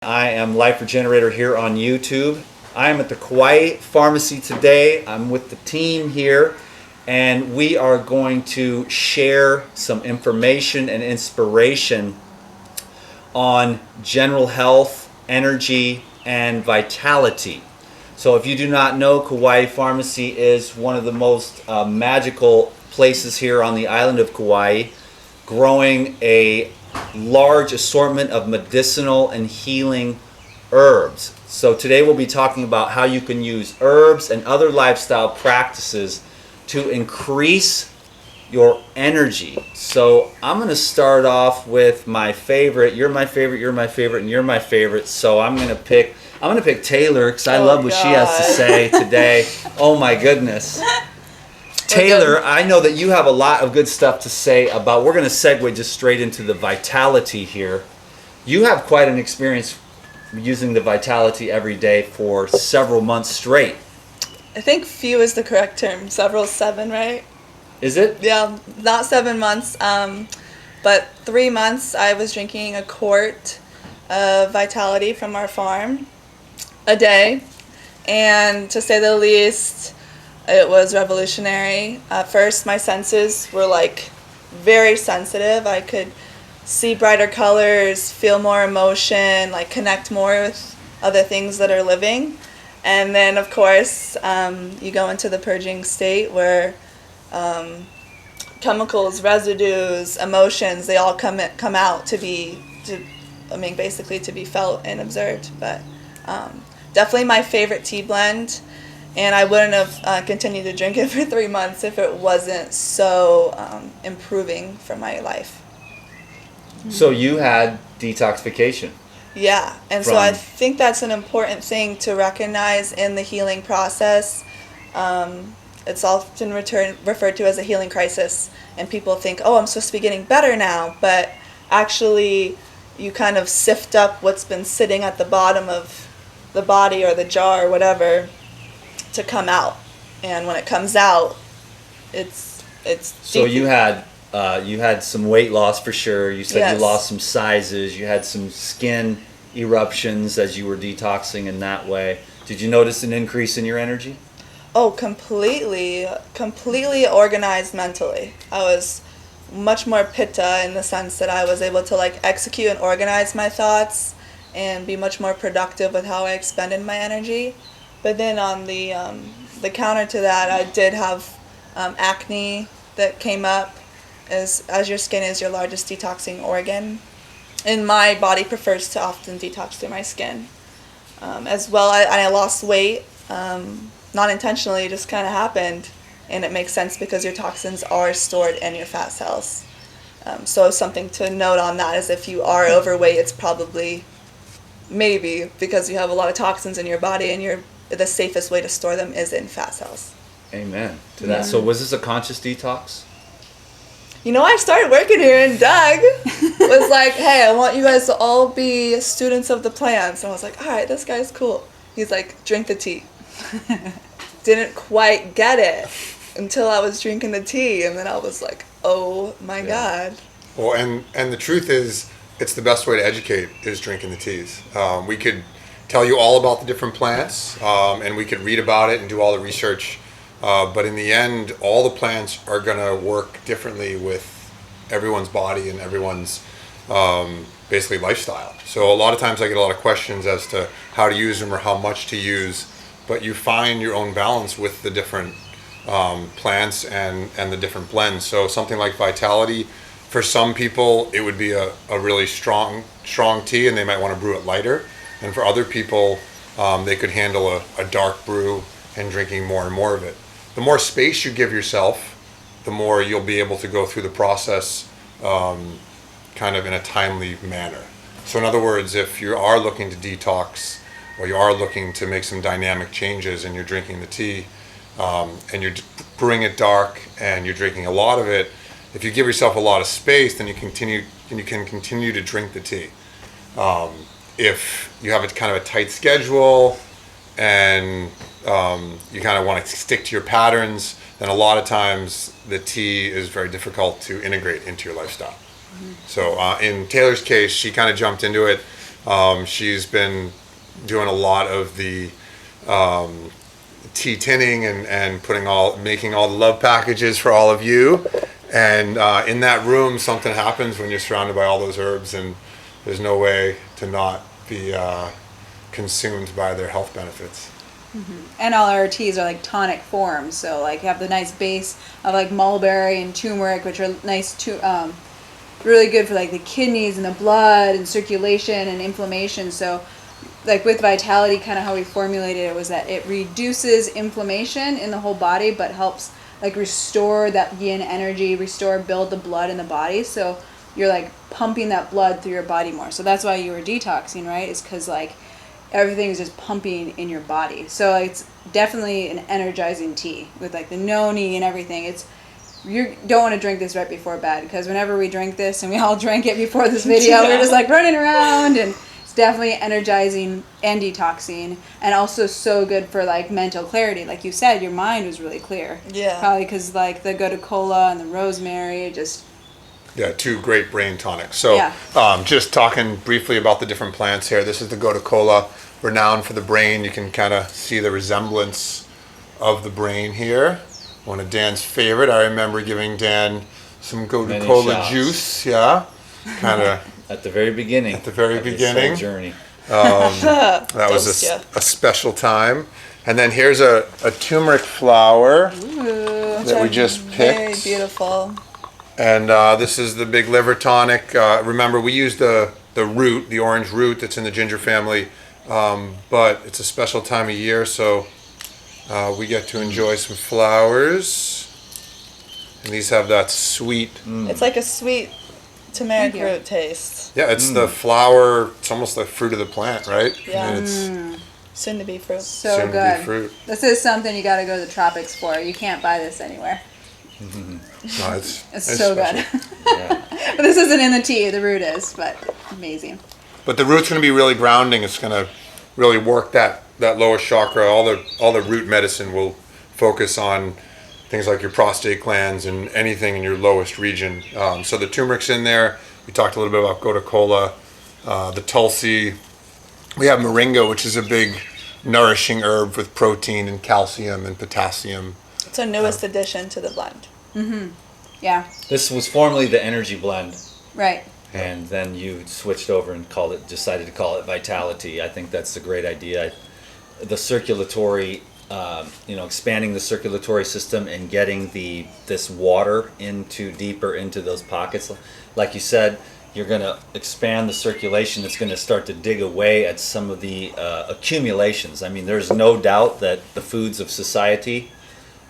I am Life Regenerator here on YouTube. I am at the Kauai Farmacy today. I'm with the team here, and we are going to share some information and inspiration on general health, energy, and vitality. So if you do not know, Kauai Farmacy is one of the most magical places here on the island of Kauai, growing a large assortment of medicinal and healing herbs. So today we'll be talking about how you can use herbs and other lifestyle practices to increase your energy. So I'm going to start off with my favorite. You're my favorite, you're my favorite, and you're my favorite. So I'm going to pick Taylor because I love what she has to say today. Oh my goodness. Taylor, I know that you have a lot of good stuff to say about, we're going to segue just straight into the Vitality here. You have quite an experience using the Vitality every day for several months straight. I think few is the correct term. Seven, right? Is it? Yeah, not 7 months, but 3 months I was drinking a quart of Vitality from our farm a day. And to say the least, it was revolutionary. At first, my senses were like very sensitive. I could see brighter colors, feel more emotion, like connect more with other things that are living. And then, of course, you go into the purging state where chemicals, residues, emotions, they all come out to be felt and observed. But definitely my favorite tea blend. And I wouldn't have continued to drink it for 3 months if it wasn't so improving for my life. So you had detoxification. Yeah, and so I think that's an important thing to recognize in the healing process. It's often referred to as a healing crisis, and people think, oh, I'm supposed to be getting better now, but actually you kind of sift up what's been sitting at the bottom of the body or the jar or whatever to come out, and when it comes out, it's so you had some weight loss for sure. You said Yes. You lost some sizes, you had some skin eruptions as you were detoxing in that way. Did you notice an increase in your energy? Oh, completely organized mentally. I was much more pitta in the sense that I was able to like execute and organize my thoughts and be much more productive with how I expended my energy. But then on the counter to that, I did have acne that came up, as your skin is your largest detoxing organ. And my body prefers to often detox through my skin. As well, I lost weight, not intentionally, it just kind of happened. And it makes sense because your toxins are stored in your fat cells. So something to note on that is if you are overweight, it's probably maybe because you have a lot of toxins in your body, and the safest way to store them is in fat cells. Amen to that. So was this a conscious detox? You know, I started working here, and Doug was like, hey, I want you guys to all be students of the plants. And I was like, all right, this guy's cool. He's like, drink the tea. Didn't quite get it until I was drinking the tea, and then I was like, oh my God. Well, and the truth is, it's the best way to educate is drinking the teas. We could tell you all about the different plants, and we could read about it and do all the research. But in the end, all the plants are going to work differently with everyone's body and everyone's basically lifestyle. So a lot of times I get a lot of questions as to how to use them or how much to use, but you find your own balance with the different plants and the different blends. So something like Vitality, for some people, it would be a really strong tea, and they might want to brew it lighter. And for other people, they could handle a dark brew and drinking more and more of it. The more space you give yourself, the more you'll be able to go through the process kind of in a timely manner. So in other words, if you are looking to detox, or you are looking to make some dynamic changes and you're drinking the tea, and you're brewing it dark and you're drinking a lot of it, if you give yourself a lot of space, then you can continue to drink the tea. If you have a kind of a tight schedule and you kind of want to stick to your patterns, then a lot of times the tea is very difficult to integrate into your lifestyle. Mm-hmm. So in Taylor's case, she kind of jumped into it She's been doing a lot of the tea tinning and making all the love packages for all of you. And in that room, something happens when you're surrounded by all those herbs, and there's no way to not be consumed by their health benefits. And all our teas are like tonic forms, so like you have the nice base of like mulberry and turmeric, which are nice to really good for like the kidneys and the blood and circulation and inflammation. So like with Vitality, kind of how we formulated it was that it reduces inflammation in the whole body, but helps like restore that yin energy, build the blood in the body. So you're like pumping that blood through your body more. So that's why you were detoxing, right? Is because like everything is just pumping in your body. So it's definitely an energizing tea with like the noni and everything. You don't want to drink this right before bed, because whenever we drink this, and we all drank it before this video, we're just like running around, and it's definitely energizing and detoxing, and also so good for like mental clarity. Like you said, your mind was really clear. Yeah. Probably because like the gotu kola and the rosemary just. Yeah, 2 great brain tonics. So just talking briefly about the different plants here. This is the gotu kola, renowned for the brain. You can kind of see the resemblance of the brain here. One of Dan's favorite. I remember giving Dan some gotu kola juice. Yeah, kind of at the very beginning. At the very beginning. This whole journey. That was a special time. And then here's a turmeric flower that we just picked. Very beautiful. And this is the big liver tonic. Remember, we used the root, the orange root that's in the ginger family, but it's a special time of year, so we get to enjoy some flowers. And these have that sweet... It's like a sweet turmeric root taste. Yeah, it's the flower. It's almost the fruit of the plant, right? Yeah. And it's soon to be fruit. So soon to good. be fruit. This is something you got to go to the tropics for. You can't buy this anywhere. No, it's so special. good. But this isn't in the tea. The root is, but amazing. But the root's going to be really grounding. It's going to really work that lower chakra. All the root medicine will focus on things like your prostate glands and anything in your lowest region. So the turmeric's in there. We talked a little bit about gotu kola, the tulsi. We have moringa, which is a big nourishing herb with protein and calcium and potassium. It's our newest addition to the blend. Yeah. This was formerly the energy blend, Right. and then you switched over and decided to call it Vitality. I think that's a great idea. The circulatory, expanding the circulatory system and getting this water deeper into those pockets. Like you said, you're going to expand the circulation. It's going to start to dig away at some of the accumulations. I mean, there's no doubt that the foods of society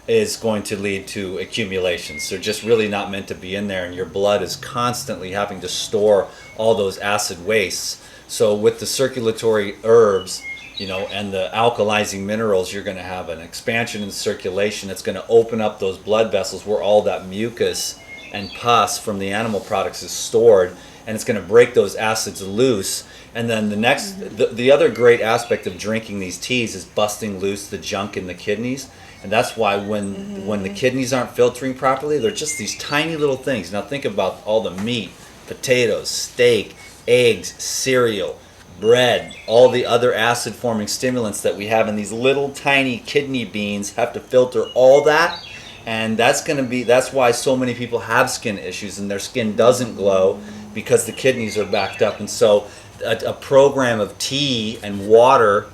is going to lead to accumulations. They're just really not meant to be in there, and your blood is constantly having to store all those acid wastes. So with the circulatory herbs, and the alkalizing minerals, you're going to have an expansion in circulation. It's going to open up those blood vessels where all that mucus and pus from the animal products is stored, and it's going to break those acids loose. And then the other great aspect of drinking these teas is busting loose the junk in the kidneys. And that's why when the kidneys aren't filtering properly, they're just these tiny little things. Now think about all the meat, potatoes, steak, eggs, cereal, bread, all the other acid forming stimulants that we have in these little tiny kidney beans have to filter all that. And that's why so many people have skin issues and their skin doesn't glow, because the kidneys are backed up. And so a program of tea and water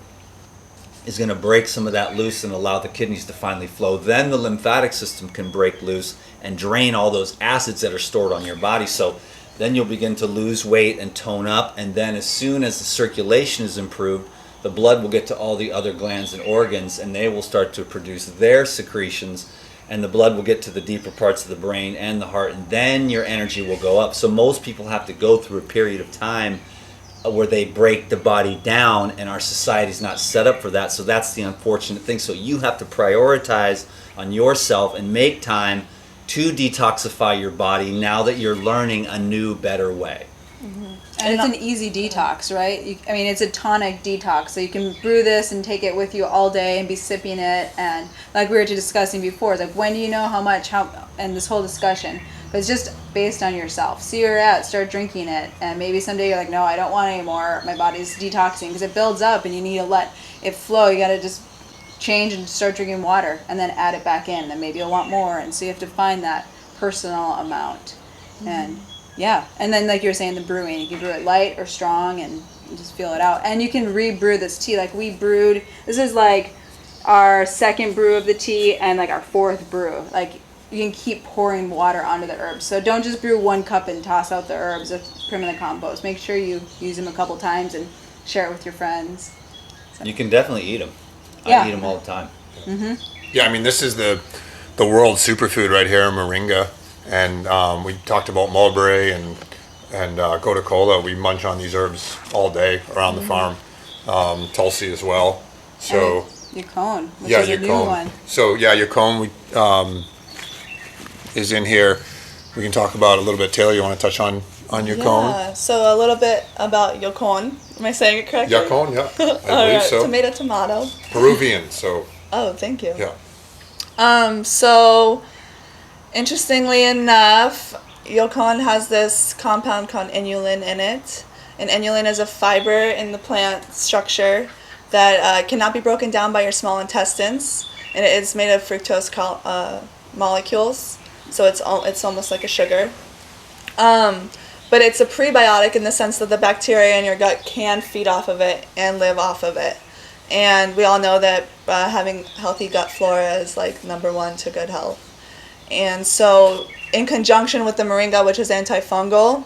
is going to break some of that loose and allow the kidneys to finally flow. Then the lymphatic system can break loose and drain all those acids that are stored on your body. So then you'll begin to lose weight and tone up. And then as soon as the circulation is improved, the blood will get to all the other glands and organs, and they will start to produce their secretions, and the blood will get to the deeper parts of the brain and the heart, and then your energy will go up. So most people have to go through a period of time where they break the body down, and our society's not set up for that. So that's the unfortunate thing. So you have to prioritize on yourself and make time to detoxify your body now that you're learning a new, better way. And it's an easy detox, right? It's a tonic detox. So you can brew this and take it with you all day and be sipping it. And like we were discussing before, like when do you know how, and this whole discussion, But it's just based on yourself. See where you're at, start drinking it, and maybe someday you're like, no, I don't want it anymore. My body's detoxing, because it builds up, and you need to let it flow. You got to just change and start drinking water, and then add it back in, and maybe you'll want more. And so you have to find that personal amount. And yeah, and then like you were saying, the brewing, you can brew it light or strong, and just feel it out. And you can re-brew this tea. Like we brewed, this is like our second brew of the tea and like our fourth brew. Like you can keep pouring water onto the herbs. So don't just brew 1 cup and toss out the herbs with prim in the compost. Make sure you use them a couple times and share it with your friends. So. You can definitely eat them. Yeah. I eat them all the time. Yeah, I mean, this is the world superfood right here, moringa. And we talked about mulberry and gotu kola. We munch on these herbs all day around the farm. Tulsi as well. So Yacon, which yeah, is a new one. So yeah, Yacon is in here. We can talk about a little bit. Taylor, you want to touch on Yacon? Yeah, so a little bit about Yacon. Am I saying it correctly? Yacon, yeah, I All believe right, so. tomato. Peruvian, so Oh, thank you. yeah. So interestingly enough, Yacon has this compound called inulin in it. And inulin is a fiber in the plant structure that cannot be broken down by your small intestines. And it is made of fructose molecules. So it's almost like a sugar. But it's a prebiotic in the sense that the bacteria in your gut can feed off of it and live off of it. And we all know that having healthy gut flora is like number 1 to good health. And so in conjunction with the moringa, which is antifungal,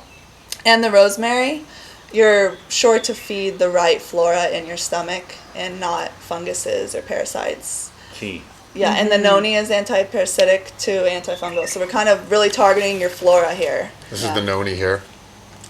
and the rosemary, you're sure to feed the right flora in your stomach and not funguses or parasites. Key. Yeah, and the noni is anti-parasitic to antifungal. So we're kind of really targeting your flora here. This is the noni here.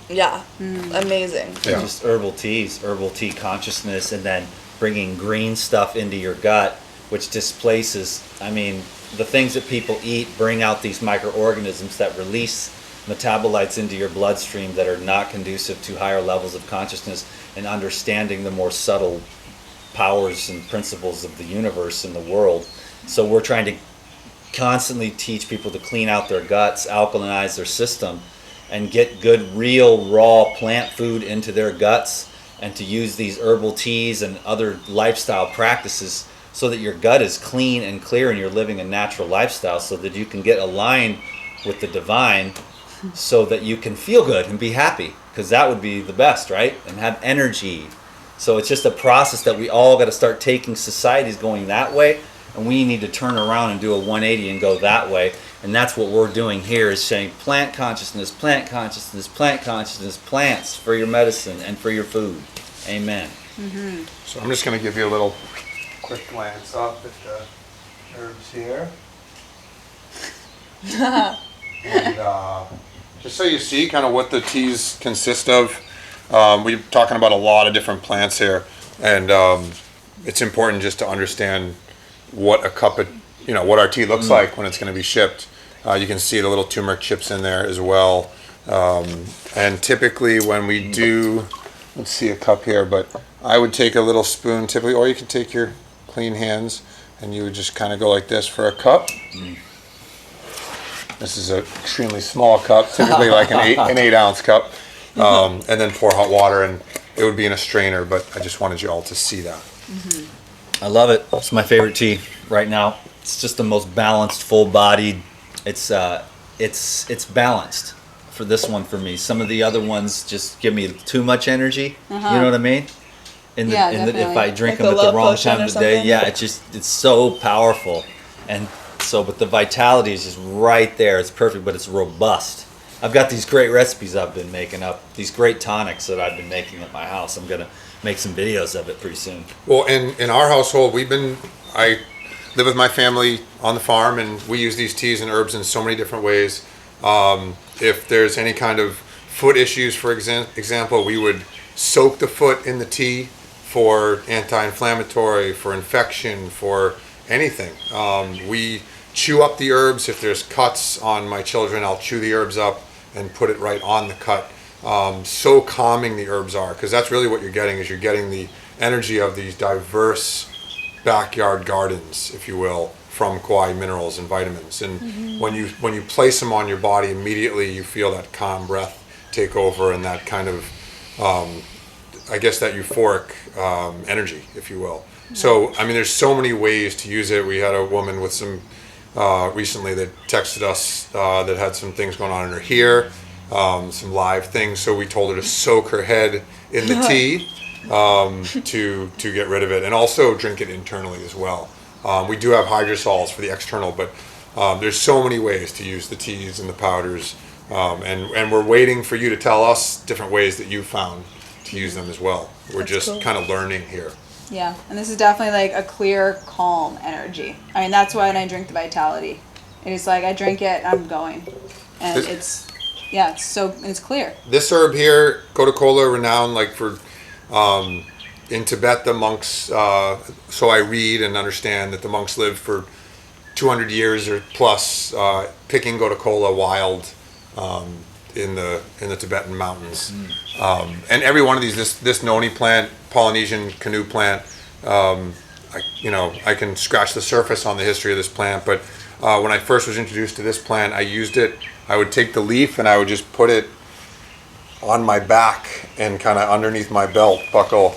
Yeah, amazing. Yeah. Just herbal tea consciousness, and then bringing green stuff into your gut, which displaces, I mean, the things that people eat bring out these microorganisms that release metabolites into your bloodstream that are not conducive to higher levels of consciousness and understanding the more subtle powers and principles of the universe and the world. So we're trying to constantly teach people to clean out their guts, alkalinize their system, and get good, real, raw plant food into their guts, and to use these herbal teas and other lifestyle practices so that your gut is clean and clear and you're living a natural lifestyle, so that you can get aligned with the divine, so that you can feel good and be happy, because that would be the best, right? And have energy. So it's just a process that we all got to start taking. Society's going that way, and we need to turn around and do a 180 and go that way. And that's what we're doing here, is saying plant consciousness, plant consciousness, plant consciousness, plants for your medicine and for your food. Amen. So I'm just going to give you a little quick glance up at the herbs here. And just so you see kind of what the teas consist of, we're talking about a lot of different plants here, and it's important just to understand what a cup of, what our tea looks like when it's going to be shipped. You can see the little turmeric chips in there as well. And typically when we do, let's see a cup here, but I would take a little spoon typically, or you can take your clean hands and you would just kind of go like this for a cup. This is an extremely small cup, typically like an 8-ounce cup, and then pour hot water, and it would be in a strainer. But I just wanted you all to see that. I love it. It's my favorite tea right now. It's just the most balanced, full-bodied. It's balanced for this one for me. Some of the other ones just give me too much energy. You know what I mean? If I drink Like them a at the love wrong potion time or of the day, something? it's so powerful. And so, but the vitality is just right there. It's perfect, but it's robust. I've got these great recipes I've been making up, these great tonics that I've been making at my house. I'm gonna make some videos of it pretty soon. Well, in our household, I live with my family on the farm, and we use these teas and herbs in so many different ways. If there's any kind of foot issues, for example, we would soak the foot in the tea for anti-inflammatory, for infection, for anything. We chew up the herbs. If there's cuts on my children, I'll chew the herbs up and put it right on the cut. So calming the herbs are, because that's really what you're getting, is you're getting the energy of these diverse backyard gardens, if you will, from Kauai minerals and vitamins. And when you place them on your body, immediately you feel that calm breath take over and that kind of, I guess, that euphoric energy, if you will. So, I mean, there's so many ways to use it. We had a woman with some recently that texted us that had some things going on in her hair, some live things. So we told her to soak her head in the tea to get rid of it, and also drink it internally as well. We do have hydrosols for the external, but there's so many ways to use the teas and the powders, and we're waiting for you to tell us different ways that you found to use them as well. We're That's just cool. kind of learning here. Yeah, and this is definitely like a clear, calm energy. I mean, that's why when I drink the Vitality, it's like I drink it, I'm going, and it's it's clear. This herb here, Coca-Cola, renowned like for in Tibet the monks. So I read and understand that the monks lived for 200 years or plus picking Coca-Cola wild in the Tibetan mountains. And every one of these, this noni plant, Polynesian canoe plant, I can scratch the surface on the history of this plant, but when I first was introduced to this plant, I used it. I would take the leaf and I would just put it on my back and kind of underneath my belt buckle,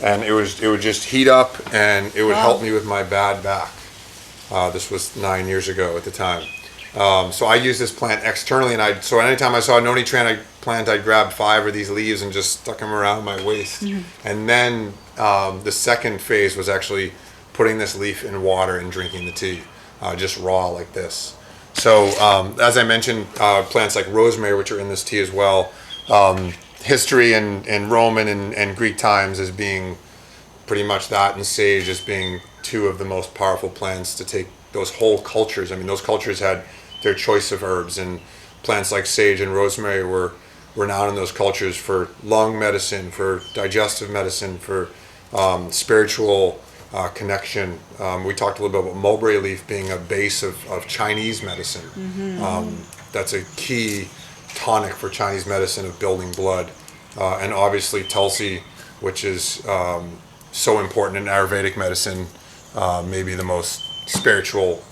and it would just heat up and it would help me with my bad back. This was 9 years ago at the time. So I use this plant externally, and so anytime I saw a noni plant, I'd grab 5 of these leaves and just stuck them around my waist. And then the second phase was actually putting this leaf in water and drinking the tea, just raw like this. So as I mentioned, plants like rosemary, which are in this tea as well, history in Roman and Greek times as being pretty much that, and sage as being 2 of the most powerful plants to take those whole cultures. I mean, those cultures had their choice of herbs, and plants like sage and rosemary were renowned in those cultures for lung medicine, for digestive medicine, for spiritual connection. We talked a little bit about mulberry leaf being a base of Chinese medicine. That's a key tonic for Chinese medicine of building blood. And obviously Tulsi, which is so important in Ayurvedic medicine, maybe the most spiritual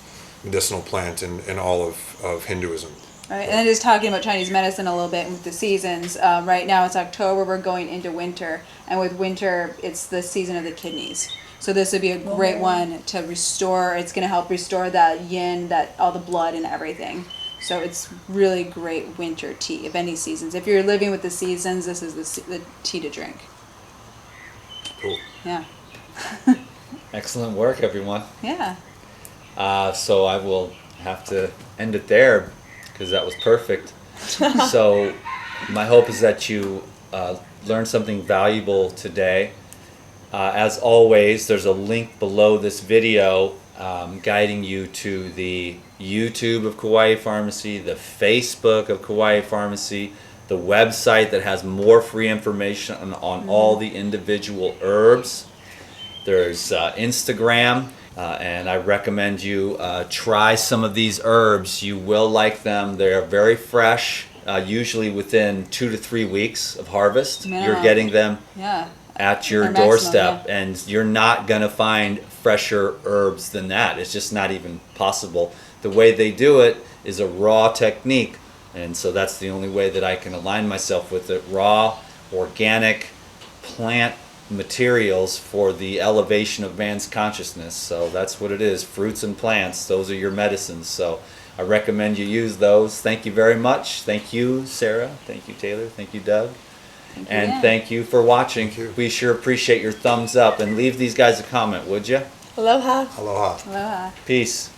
medicinal plant in all of Hinduism. Right, and then just talking about Chinese medicine a little bit with the seasons. Right now it's October, we're going into winter, and with winter it's the season of the kidneys. So this would be a great one to restore. It's going to help restore that yin, that all the blood and everything. So it's really great winter tea of any seasons. If you're living with the seasons, this is the tea to drink. Cool. Yeah. Excellent work, everyone. Yeah. So I will have to end it there because that was perfect. So my hope is that you learned something valuable today. As always, there's a link below this video guiding you to the YouTube of Kauai Farmacy, the Facebook of Kauai Farmacy, the website that has more free information on all the individual herbs. There's Instagram, and I recommend you try some of these herbs. You will like them. They are very fresh, usually within 2 to 3 weeks of harvest. You're getting them at your doorstep, and you're not going to find fresher herbs than that. It's just not even possible. The way they do it is a raw technique, and so that's the only way that I can align myself with it. Raw, organic, plant materials for the elevation of man's consciousness. So that's what it is. Fruits and plants, those are your medicines. So I recommend you use those. Thank you very much. Thank you, Sarah. Thank you, Taylor. Thank you, Doug. And thank you for watching. We sure appreciate your thumbs up, and leave these guys a comment, would you? Aloha. Aloha. Aloha. Peace.